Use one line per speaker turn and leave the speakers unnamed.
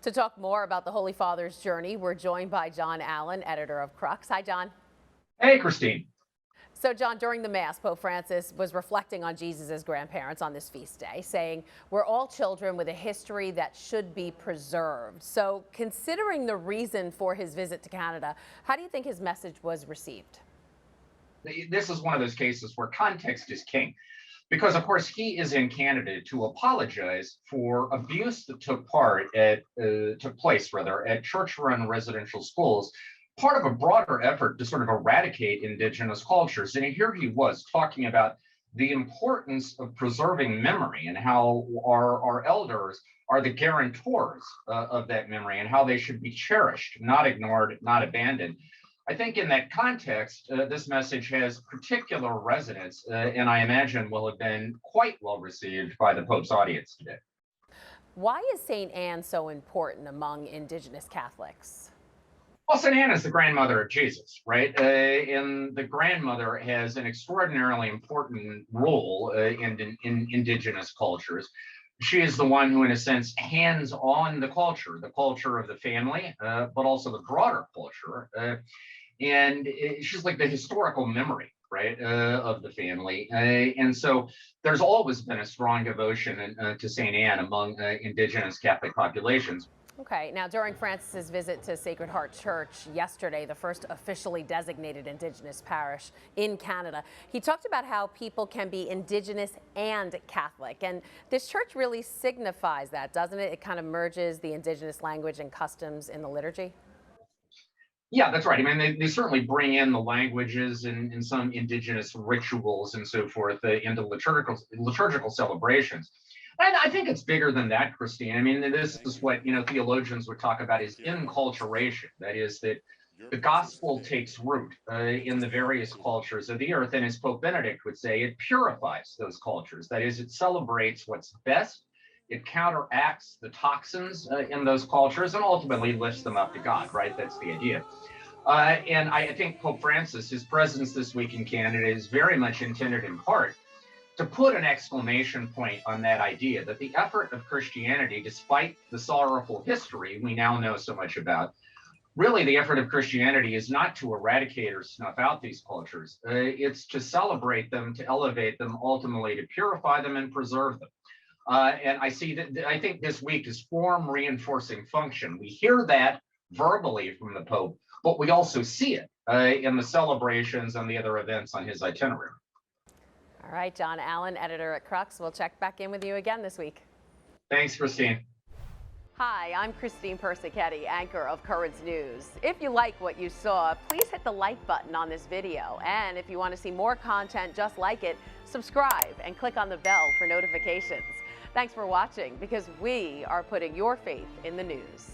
To talk more about the Holy Father's journey, we're joined by John Allen, editor of Crux. Hi, John.
Hey, Christine.
So, John, during the Mass, Pope Francis was reflecting on Jesus' grandparents on this feast day, saying, we're all children with a history that should be preserved. So, considering the reason for his visit to Canada, how do you think his message was received?
This is one of those cases where context is king, because, of course, he is in Canada to apologize for abuse that took place at church-run residential schools, part of a broader effort to sort of eradicate Indigenous cultures. And here he was talking about the importance of preserving memory and how our elders are the guarantors of that memory and how they should be cherished, not ignored, not abandoned. I think in that context, this message has particular resonance and I imagine will have been quite well received by the Pope's audience today.
Why is St. Anne so important among Indigenous Catholics?
Well, St. Anne is the grandmother of Jesus, right? And the grandmother has an extraordinarily important role in Indigenous cultures. She is the one who, in a sense, hands on the culture of the family, but also the broader culture. She's like the historical memory, right, of the family. And so there's always been a strong devotion to St. Anne among Indigenous Catholic populations.
Okay, now during Francis's visit to Sacred Heart Church yesterday, the first officially designated Indigenous parish in Canada, he talked about how people can be Indigenous and Catholic. And this church really signifies that, doesn't it? It kind of merges the Indigenous language and customs in the liturgy.
Yeah, that's right. I mean, they certainly bring in the languages and some Indigenous rituals and so forth into liturgical celebrations. And I think it's bigger than that, Christine. I mean, this is what, theologians would talk about is inculturation. That is that the gospel takes root in the various cultures of the earth. And as Pope Benedict would say, it purifies those cultures. That is, it celebrates what's best. It counteracts the toxins in those cultures and ultimately lifts them up to God, right? That's the idea. And I think Pope Francis, his presence this week in Canada is very much intended in part to put an exclamation point on that idea that the effort of Christianity, despite the sorrowful history we now know so much about, really the effort of Christianity is not to eradicate or snuff out these cultures. It's to celebrate them, to elevate them, ultimately to purify them and preserve them. And I think this week is form reinforcing function. We hear that verbally from the Pope, but we also see it in the celebrations and the other events on his itinerary.
All right, John Allen, editor at Crux. We'll check back in with you again this week.
Thanks, Christine.
Hi, I'm Christine Persichetti, anchor of Currents News. If you like what you saw, please hit the like button on this video. And if you want to see more content just like it, subscribe and click on the bell for notifications. Thanks for watching, because we are putting your faith in the news.